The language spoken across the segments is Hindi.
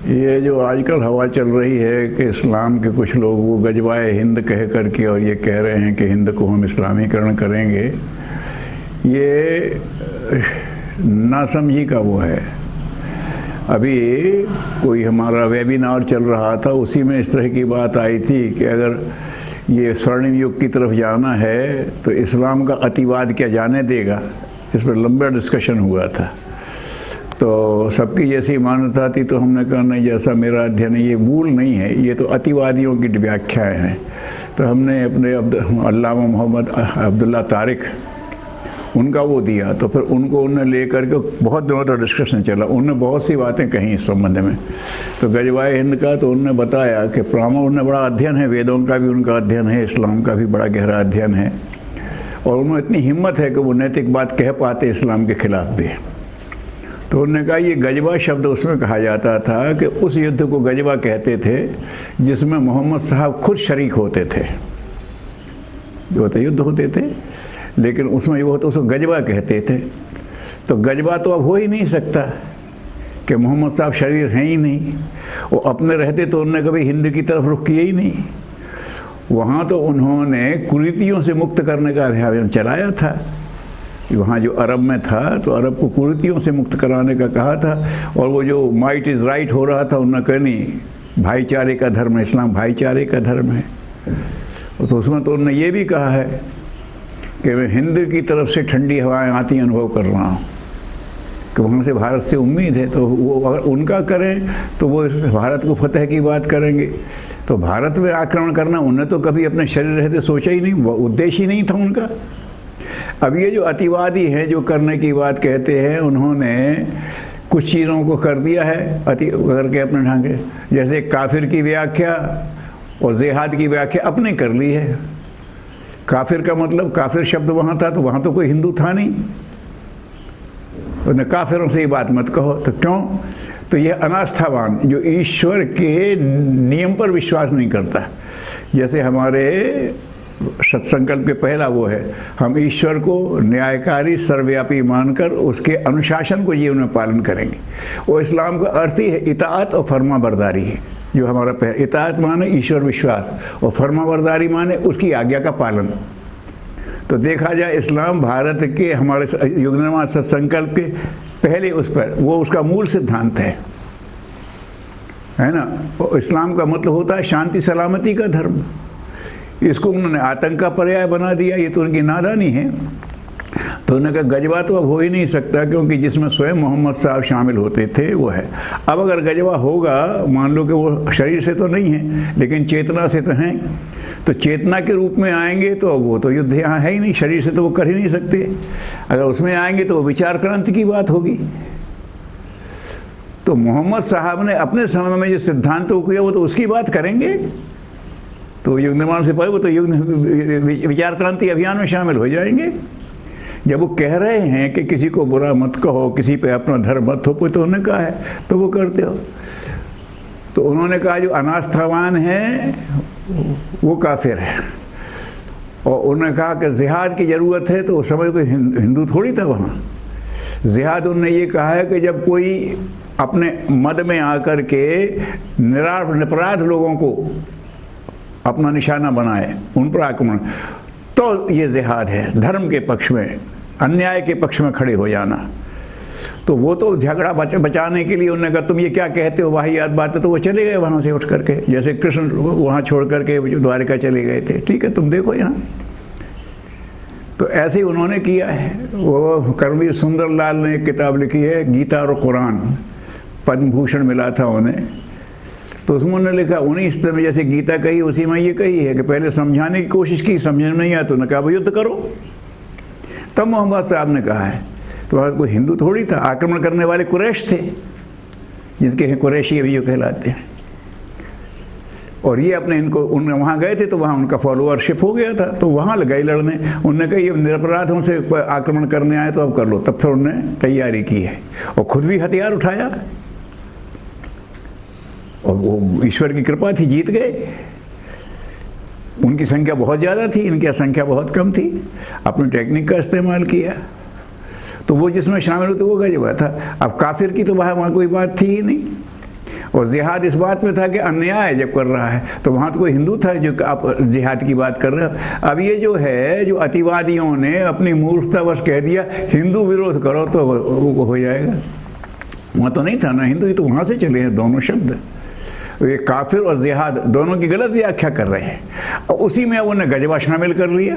ये जो आजकल हवा चल रही है कि इस्लाम के कुछ लोग वो गजवाए हिंद कह करके और ये कह रहे हैं कि हिंद को हम इस्लामीकरण करेंगे, ये नासमझी का वो है। अभी कोई हमारा वेबिनार चल रहा था, उसी में इस तरह की बात आई थी कि अगर ये स्वर्णिम युग की तरफ जाना है तो इस्लाम का अतिवाद क्या जाने देगा। इस पर लंबा डिस्कशन हुआ था। तो सबकी जैसी मान्यता थी, तो हमने कहा नहीं, जैसा मेरा अध्ययन है ये मूल नहीं है, ये तो अतिवादियों की व्याख्याएँ हैं। तो हमने अपने अल्लामा मोहम्मद अब्दुल्ला तारिक उनका वो दिया, तो फिर उनको उन्होंने ले करके बहुत दिनों तक डिस्कशन चला। उन्होंने बहुत सी बातें कहीं इस संबंध में। तो गजवाए हिंद का तो उन्होंने बताया कि उन्होंने बड़ा अध्ययन है, वेदों का भी उनका अध्ययन है, इस्लाम का भी बड़ा गहरा अध्ययन है, और उन्होंने इतनी हिम्मत है कि वो नैतिक बात कह पाते इस्लाम के खिलाफ भी। तो उन्होंने कहा ये गजवा शब्द उसमें कहा जाता था कि उस युद्ध को गजवा कहते थे जिसमें मोहम्मद साहब खुद शरीक होते थे। जो होते युद्ध होते थे, लेकिन उसमें वो तो उसको गजवा कहते थे। तो गजवा तो अब हो ही नहीं सकता कि मोहम्मद साहब शरीर हैं ही नहीं। वो अपने रहते तो उन्होंने कभी हिंद की तरफ रुख किया ही नहीं। वहाँ तो उन्होंने कुरीतियों से मुक्त करने का अभियान चलाया था। वहाँ जो अरब में था तो अरब को कुरीतियों से मुक्त कराने का कहा था। और वो जो माइट इज़ राइट हो रहा था, उन्होंने कहा नहीं, भाईचारे का धर्म है, इस्लाम भाईचारे का धर्म है। तो उसमें तो उन्होंने ये भी कहा है कि मैं हिंद की तरफ से ठंडी हवाएं आती अनुभव कर रहा हूँ, कि वहाँ से भारत से उम्मीद है। तो वो अगर उनका करें तो वो भारत को फतह की बात करेंगे। तो भारत में आक्रमण करना उन्हें तो कभी अपने शरीर रहते सोचा ही नहीं, वो उद्देश्य ही नहीं था उनका। अब ये जो अतिवादी हैं जो करने की बात कहते हैं, उन्होंने कुछ चीज़ों को कर दिया है अति करके अपने ढंग, जैसे काफिर की व्याख्या और जिहाद की व्याख्या अपने कर ली है। काफिर का मतलब, काफिर शब्द वहाँ था तो वहाँ तो कोई हिंदू था नहीं, उन्हें काफिरों से ये बात मत कहो। तो क्यों? तो यह अनास्थावान जो ईश्वर के नियम पर विश्वास नहीं करता। जैसे हमारे सत्संकल्प के पहला वो है, हम ईश्वर को न्यायकारी सर्वव्यापी मानकर उसके अनुशासन को जीवन में पालन करेंगे। और इस्लाम का अर्थ ही है इताअत और फर्मा बरदारी है। जो हमारा इताअत माने ईश्वर विश्वास, और फर्माबरदारी माने उसकी आज्ञा का पालन। तो देखा जाए इस्लाम भारत के हमारे युग निर्माण सत्संकल्प के पहले उस पर वो उसका मूल सिद्धांत है ना। इस्लाम का मतलब होता है शांति सलामती का धर्म। इसको उन्होंने आतंक का पर्याय बना दिया, ये तो उनकी नादानी है। तो उन्होंने कहा गजवा तो अब हो ही नहीं सकता, क्योंकि जिसमें स्वयं मोहम्मद साहब शामिल होते थे वो है। अब अगर गजवा होगा, मान लो कि वो शरीर से तो नहीं है लेकिन चेतना से तो हैं, तो चेतना के रूप में आएंगे तो वो तो युद्ध यहाँ है ही नहीं, शरीर से तो वो कर ही नहीं सकते। अगर उसमें आएंगे तो वो विचार क्रांति की बात होगी। तो मोहम्मद साहब ने अपने समय में जो सिद्धांत को किया वो तो उसकी बात करेंगे, तो युग निर्माण से पहले वो तो युग विचार क्रांति अभियान में शामिल हो जाएंगे। जब वो कह रहे हैं कि किसी को बुरा मत कहो, किसी पे अपना धर्म मत थोपो, तो उन्होंने कहा है तो वो करते हो। तो उन्होंने कहा जो अनास्थावान है वो काफिर है। और उन्होंने कहा कि जिहाद की ज़रूरत है, तो उस समय कोई हिंदू थोड़ी था वहाँ। जिहाद उन्होंने ये कहा है कि जब कोई अपने मद में आकर के निरपराध लोगों को अपना निशाना बनाए, उन पर आक्रमण, तो ये जिहाद है। धर्म के पक्ष में, अन्याय के पक्ष में खड़े हो जाना। तो वो तो झगड़ा बचाने के लिए उन्होंने कहा तुम ये क्या कहते हो, वाहियात बात है। तो वो चले गए वहाँ से उठ करके, जैसे कृष्ण वहाँ छोड़ करके द्वारिका चले गए थे। ठीक है, तुम देखो यहाँ। तो ऐसे ही उन्होंने किया है। वो करमवीर सुंदरलाल ने एक किताब लिखी है गीता और कुरान, पद्म भूषण मिला था उन्हें। तो उसमें उन्होंने लिखा उन्हीं स्तर में जैसे गीता कही उसी में ये कही है कि पहले समझाने की कोशिश की, समझ में नहीं आया तो उन्होंने कहा युद्ध करो। तब मोहम्मद साहब ने कहा है। तो कोई हिंदू थोड़ी था, आक्रमण करने वाले कुरैश थे, जिनके कुरैशी अभी जो कहलाते हैं। और ये अपने इनको उन वहाँ गए थे तो वहाँ उनका फॉलोअरशिप हो गया था, तो वहाँ गए लड़ने। उन्होंने कहा ये निरपराधों से आक्रमण करने आए तो अब कर लो। तब फिर उन्होंने तैयारी की है और खुद भी हथियार उठाया, और वो ईश्वर की कृपा थी, जीत गए। उनकी संख्या बहुत ज़्यादा थी, इनकी संख्या बहुत कम थी। अपनी टेक्निक का इस्तेमाल किया। तो वो जिसमें शामिल होते वो गजवा था। अब काफिर की तो वहाँ कोई बात थी ही नहीं। और जिहाद इस बात में था कि अन्याय जब कर रहा है, तो वहाँ तो कोई हिंदू था जो आप जिहाद की बात कर रहे हो। अब ये जो है, जो अतिवादियों ने अपनी मूर्खतावश कह दिया हिंदू विरोध करो तो वो हो जाएगा, वहाँ तो नहीं था ना हिंदू, ही तो वहाँ से चले हैं दोनों शब्द। ये काफिर और जिहाद दोनों की गलत व्याख्या कर रहे हैं, और उसी में अब उन्हें गजबा शामिल कर लिया।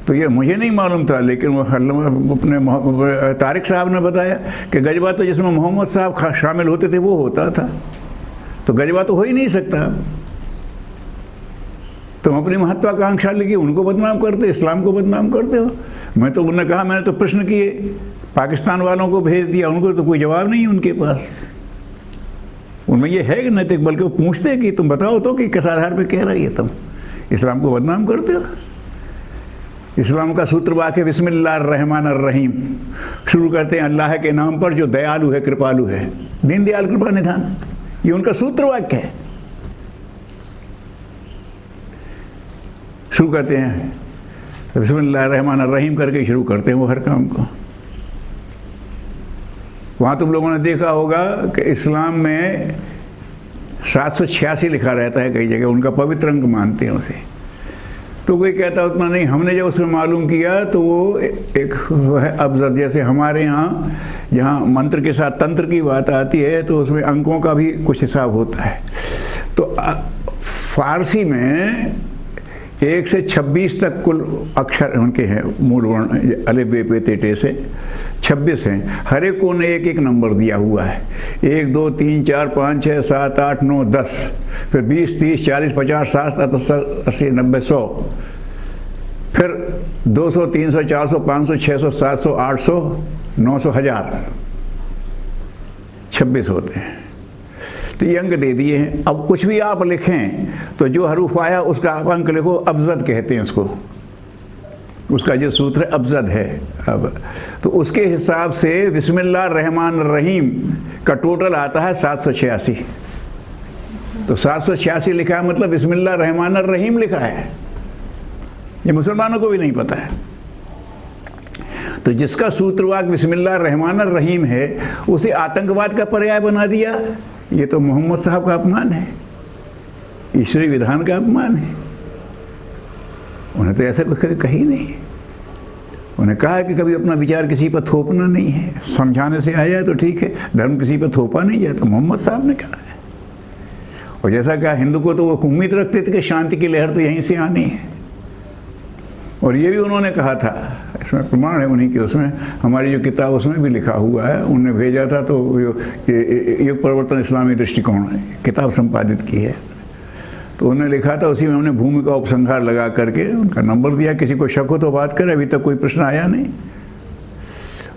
तो ये मुझे नहीं मालूम था, लेकिन वो अपने तारिक साहब ने बताया कि गजबा तो जिसमें मोहम्मद साहब शामिल होते थे वो होता था, तो गजबा तो हो ही नहीं सकता। तुम अपनी महत्वाकांक्षा लेके उनको बदनाम करते, इस्लाम को बदनाम करते हो। मैं तो उन्होंने कहा, मैंने तो प्रश्न किए, पाकिस्तान वालों को भेज दिया, उनको तो कोई जवाब नहीं उनके पास। उनमें ये है कि नैतिक, बल्कि वो पूछते हैं कि तुम बताओ तो कि किस आधार पे कह रही है तुम इस्लाम को बदनाम करते हो। इस्लाम का सूत्र वाक्य बिस्मिल्लाहिर्रहमानिर्रहीम, शुरू करते हैं अल्लाह के नाम पर जो दयालु है, कृपालु है, दीन दयाल कृपा निधान, ये उनका सूत्र वाक्य है। शुरू करते हैं बिस्मिल्लाहिर्रहमानिर्रहीम करके शुरू करते हैं वो हर काम को। वहाँ तुम लोगों ने देखा होगा कि इस्लाम में 786 लिखा रहता है कई जगह, उनका पवित्र अंक मानते हैं उसे। तो कोई कहता उतना नहीं, हमने जब उसमें मालूम किया तो वो एक है अबजद, जैसे हमारे यहाँ जहाँ मंत्र के साथ तंत्र की बात आती है तो उसमें अंकों का भी कुछ हिसाब होता है। तो फारसी में 1 से 26 तक कुल अक्षर उनके हैं, मूल वर्ण अलिफ बे पे ते टे से 26 हैं। हर एक को ने एक एक नंबर दिया हुआ है, 1 2 3 4 5 6 7 8 9 10, फिर 20 30 40 50 60 70 80 90 100, फिर 200 300 400 500 600 700 800 900 1000, 26 होते हैं। तो ये अंक दे दिए हैं। अब कुछ भी आप लिखें तो जो हरूफ आया उसका आप अंक लिखो, अबजद कहते हैं उसको, उसका जो सूत्र अबजद है। अब तो उसके हिसाब से बिस्मिल्लाहिर्रहमानिर्रहीम का टोटल आता है 786। तो 786 लिखा है मतलब बिस्मिल्लाहिर्रहमानिर्रहीम लिखा है, ये मुसलमानों को भी नहीं पता है। तो जिसका सूत्रवाक बिस्मिल्लाहिर्रहमानिर्रहीम है उसे आतंकवाद का पर्याय बना दिया, ये तो मोहम्मद साहब का अपमान है, ईश्वरी विधान का अपमान है। उन्हें तो ऐसा कभी कही नहीं। उन्हें कहा कि कभी अपना विचार किसी पर थोपना नहीं है, समझाने से आ जाए तो ठीक है, धर्म किसी पर थोपा नहीं जाए, तो मोहम्मद साहब ने कहा है। और जैसा कहा हिंदू को तो वो उम्मीद रखते थे कि शांति की लहर तो यहीं से आनी है, और ये भी उन्होंने कहा था, इसमें प्रमाण है उन्हीं के, उसमें हमारी जो किताब उसमें भी लिखा हुआ है, उनने भेजा था। तो युग परिवर्तन इस्लामी दृष्टिकोण किताब संपादित की है, तो उन्होंने लिखा था, उसी में हमने भूमि का उपसंहार लगा करके उनका नंबर दिया, किसी को शक हो तो बात करे, अभी तक कोई प्रश्न आया नहीं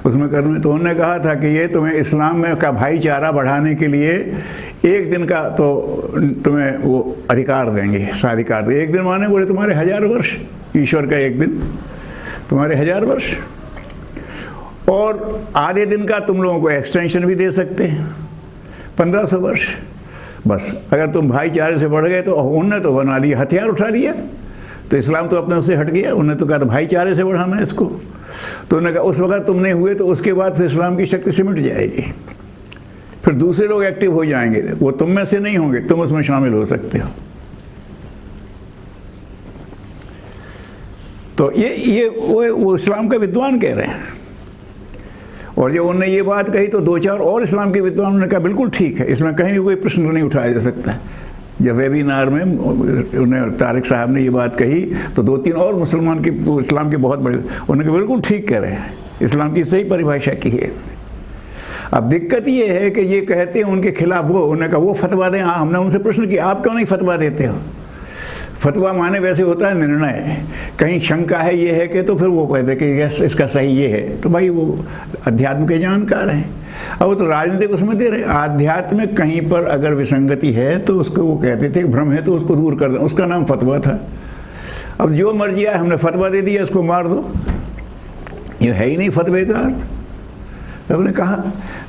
उसमें करने। तो उन्होंने कहा था कि ये तुम्हें इस्लाम में का भाईचारा बढ़ाने के लिए एक दिन का तो तुम्हें वो अधिकार देंगे, साधिकार देंगे। एक दिन माने बोले तुम्हारे 1000 वर्ष, ईश्वर का एक दिन तुम्हारे 1000 वर्ष, और आधे दिन का तुम लोगों को एक्सटेंशन भी दे सकते हैं, 1500 वर्ष। बस अगर तुम भाईचारे से बढ़ गए तो उनने तो बना लिया, हथियार उठा लिया, तो इस्लाम तो अपने उससे हट गया। उन्होंने तो कहा था भाईचारे से बढ़ाना है इसको, तो उन्होंने कहा उस वक्त तुम नहीं हुए तो उसके बाद फिर इस्लाम की शक्ति सिमट जाएगी, फिर दूसरे लोग एक्टिव हो जाएंगे, वो तुम में से नहीं होंगे, तुम उसमें शामिल हो सकते हो। तो ये वो इस्लाम का विद्वान कह रहे हैं। और जब उन्होंने ये बात कही तो 2-4 और इस्लाम के विद्वानों ने कहा बिल्कुल ठीक है, इसमें कहीं भी कोई प्रश्न नहीं उठाया जा सकता है। जब वेबिनार में उन्हें तारिक साहब ने ये बात कही तो 2-3 और मुसलमान के इस्लाम के बहुत बड़े, उन्होंने कहा बिल्कुल ठीक कह रहे हैं, इस्लाम की सही परिभाषा की है। अब दिक्कत ये है कि ये कहते हैं उनके खिलाफ वो, उन्होंने कहा वो फतवा दें। हाँ, हमने उनसे प्रश्न किया आप क्यों नहीं फतवा देते हो? फतवा माने वैसे होता है निर्णय, कहीं शंका है ये है कि, तो फिर वो कहते कि इसका सही ये है, तो भाई वो अध्यात्म के जानकार हैं। अब वो तो राजनीतिक उसमें दे रहे, आध्यात्म में कहीं पर अगर विसंगति है तो उसको वो कहते थे भ्रम है तो उसको दूर कर दें, उसका नाम फतवा था। अब जो मर्जी आए हमने फतवा दे दिया, इसको मार दो, ये है ही नहीं फतवेकार। हमने कहा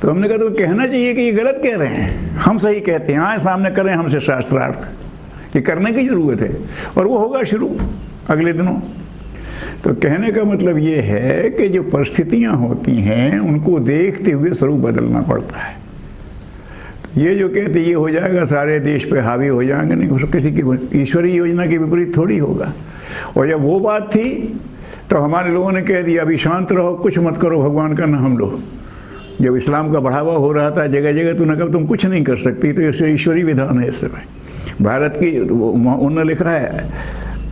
तो हमने कहा तो कहना चाहिए कि ये गलत कह रहे हैं, हम सही कहते हैं, हाँ सामने करें हमसे शास्त्रार्थ, ये करने की ज़रूरत है, और वो होगा शुरू अगले दिनों। तो कहने का मतलब ये है कि जो परिस्थितियाँ होती हैं उनको देखते हुए स्वरूप बदलना पड़ता है। ये जो कहते ये हो जाएगा, सारे देश पे हावी हो जाएंगे, नहीं हो, किसी की ईश्वरीय योजना के विपरीत थोड़ी होगा। और जब वो बात थी तो हमारे लोगों ने कह दिया अभी शांत रहो, कुछ मत करो, भगवान का नाम लो। जब इस्लाम का बढ़ावा हो रहा था जगह जगह, तो उन्होंने कहा तुम कुछ नहीं कर सकती, तो इससे ईश्वरीय विधान है। इस समय भारत की, उन्होंने लिखा है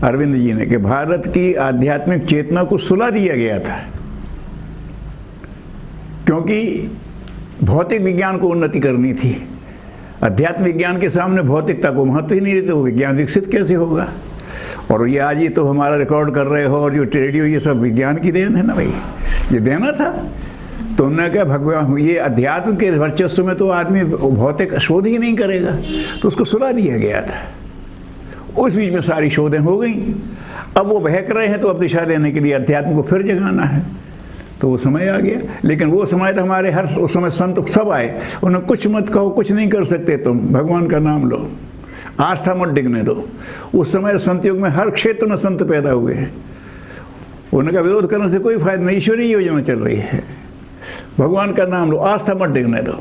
अरविंद जी ने, कि भारत की आध्यात्मिक चेतना को सुला दिया गया था, क्योंकि भौतिक विज्ञान को उन्नति करनी थी। अध्यात्म विज्ञान के सामने भौतिकता को महत्व ही नहीं देते, वो विज्ञान विकसित कैसे होगा। और ये आज ही तो हमारा रिकॉर्ड कर रहे हो, और जो रेडियो, ये सब विज्ञान की देन है ना भाई, ये देना था। तो उन्होंने कहा भगवान, ये अध्यात्म के वर्चस्व में तो आदमी भौतिक शोध ही नहीं करेगा, तो उसको सुला दिया गया था। उस बीच में सारी शोधें हो गई, अब वो बहक रहे हैं, तो अब दिशा देने के लिए अध्यात्म को फिर जगाना है। तो वो समय आ गया, लेकिन वो समय तो हमारे हर उस समय संत सब आए, उन्हें कुछ मत कहो, कुछ नहीं कर सकते तुम, भगवान का नाम लो, आस्था मत डिगने दो। उस समय संत युग में हर क्षेत्र में संत पैदा हुए हैं। उनका विरोध करने से कोई फायदा नहीं, ईश्वरीय योजना चल रही है, भगवान का नाम लो, आस्था मत डिगने दो,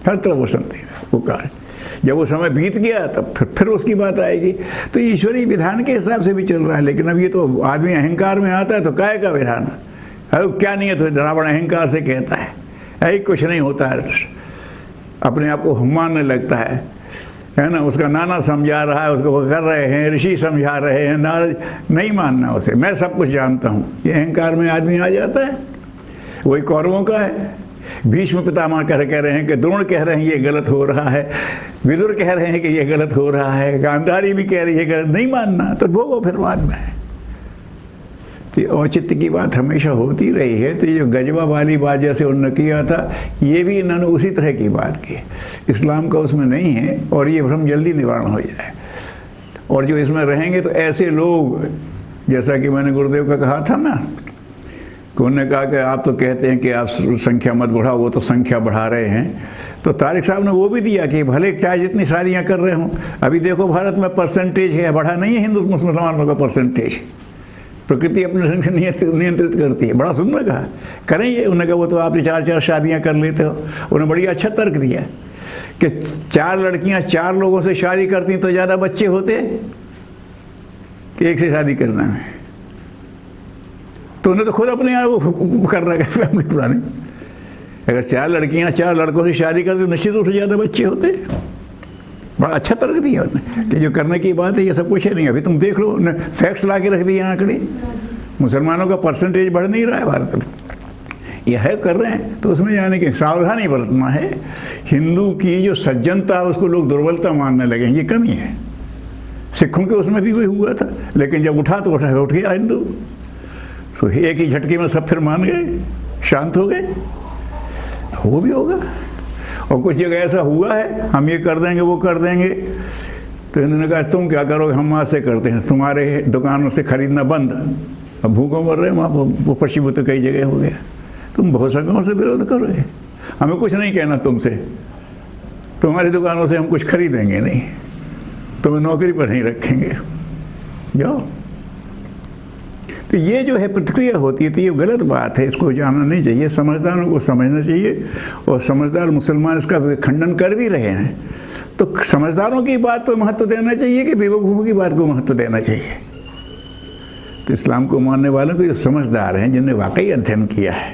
हर तरफ वो संत वो कार्य। जब वो समय बीत गया तब फिर उसकी बात आएगी। तो ईश्वरीय विधान के हिसाब से भी चल रहा है, लेकिन अब ये तो आदमी अहंकार में आता है, तो काय का विधान, अरे क्या नहीं है, तो रावण अहंकार से कहता है ऐ कुछ नहीं होता है, अपने आप को मानने लगता है ना। उसका नाना समझा रहा है, उसको वो कर रहे हैं, ऋषि समझा रहे हैं, नारद, नहीं मानना उसे, मैं सब कुछ जानता हूँ। ये अहंकार में आदमी आ जाता है। वही कौरवों का है। भीष्म पितामह कह रहे हैं कि द्रोण कह रहे हैं ये गलत हो रहा है, विदुर कह रहे हैं कि ये गलत हो रहा है, गांधारी भी कह रही है गलत, नहीं मानना, तो भोगो फिर बाद में। तो औचित्य की बात हमेशा होती रही है। तो ये जो गजवा वाली बात जैसे उन्होंने किया था, ये भी इन्होंने उसी तरह की बात की। इस्लाम का उसमें नहीं है, और ये भ्रम जल्दी निवारण हो जाए। और जो इसमें रहेंगे तो ऐसे लोग, जैसा कि मैंने गुरुदेव का कहा था ना, कि उन्होंने कहा कि आप तो कहते हैं कि आप संख्या मत बढ़ाओ, वो तो संख्या बढ़ा रहे हैं। तो तारिक साहब ने वो भी दिया कि भले चाहे जितनी शादियाँ कर रहे हों, अभी देखो भारत में परसेंटेज है, बढ़ा नहीं है हिंदू मुसलमानों का परसेंटेज, प्रकृति अपने ढंग से नियंत्रित करती है। बड़ा सुंदर कहा, करें ये। उन्होंने कहा वो तो आप 4-4 शादियाँ कर लेते हो। उन्होंने बड़ी अच्छा तर्क दिया कि 4 लड़कियाँ 4 लोगों से शादी करती तो ज़्यादा बच्चे होते कि एक से शादी करना है। तो उन्हें तो खुद अपने आप कर रहा है फैमिली प्लानिंग। अगर 4 लड़कियाँ 4 लड़कों से शादी करती तो निश्चित रूप से ज़्यादा बच्चे होते। बड़ा अच्छा तर्क दिया उसने कि जो करने की बात है ये सब कुछ है नहीं। अभी तुम देख लो, फैक्ट्स ला के रख दिए आंकड़े, मुसलमानों का परसेंटेज बढ़ नहीं रहा है भारत में, यह है कर रहे हैं। तो उसमें यानी कि सावधानी बरतना है। हिंदू की जो सज्जनता उसको लोग दुर्बलता मानने लगे, ये कमी है। सिखों के उसमें भी वही हुआ था, लेकिन जब उठा तो उठ गया हिंदू। तो एक ही झटके में सब फिर मान गए, शांत हो गए। वो भी होगा। और कुछ जगह ऐसा हुआ है, हम ये कर देंगे वो कर देंगे, तो इन्होंने कहा तुम क्या करोगे, हम वहाँ से करते हैं, तुम्हारे दुकानों से खरीदना बंद। अब भूखों मर रहे हैं वहाँ, वो पश्चिमी तो कई जगह हो गया। तुम बहुत सकों से विरोध करोगे, हमें कुछ नहीं कहना तुमसे, तुम्हारी दुकानों से हम कुछ खरीदेंगे नहीं, तुम्हें नौकरी पर नहीं रखेंगे, जाओ। तो ये जो है प्रतिक्रिया होती है, तो ये गलत बात है, इसको जानना नहीं चाहिए, समझदारों को समझना चाहिए। और समझदार मुसलमान इसका खंडन कर भी रहे हैं। तो समझदारों की बात पर महत्व देना चाहिए कि बेवकूफ़ों की बात को महत्व देना चाहिए। तो इस्लाम को मानने वालों को जो समझदार हैं, जिन्होंने वाकई अध्ययन किया है,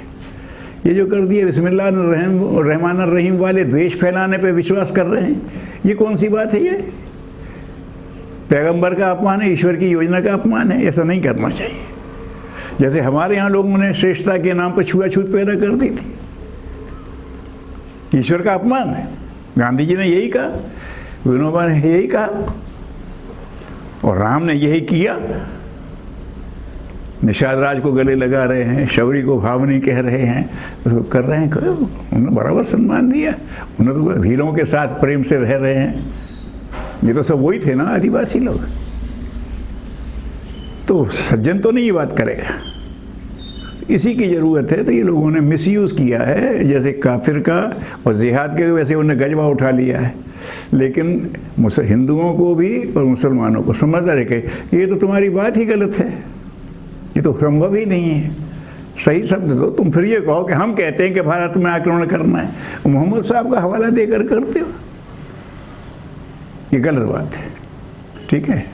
ये जो कर दिया बिस्मिल्लाहिर्रहमान अर्रहीम वाले द्वेष फैलाने पर विश्वास कर रहे हैं, ये कौन सी बात है? ये पैगंबर का अपमान है, ईश्वर की योजना का अपमान है। ऐसा नहीं करना चाहिए। जैसे हमारे यहाँ लोगों ने श्रेष्ठता के नाम पर छुआछूत पैदा कर दी थी, ईश्वर का अपमान है। गांधी जी ने यही कहा, विनोबा ने यही कहा, और राम ने यही किया। निषाद राज को गले लगा रहे हैं, शबरी को भावनी कह रहे हैं, तो कर रहे हैं। उन्होंने बराबर सम्मान दिया, उन्होंने तो वीरों के साथ प्रेम से रह रहे हैं। ये तो सब वही थे ना, आदिवासी लोग। तो सज्जन तो नहीं ये बात करेगा, इसी की ज़रूरत है। तो ये लोगों ने मिसयूज़ किया है, जैसे काफिर का और जिहाद के वैसे उन्हें गजवा उठा लिया है। लेकिन हिंदुओं को भी और मुसलमानों को समझ रहे कि ये तो तुम्हारी बात ही गलत है, ये तो संभव ही नहीं है। सही शब्द दो। तुम फिर ये कहो कि हम कहते हैं कि भारत में आक्रमण करना है, मोहम्मद साहब का हवाला देकर करते हो, ये गलत बात है। ठीक है।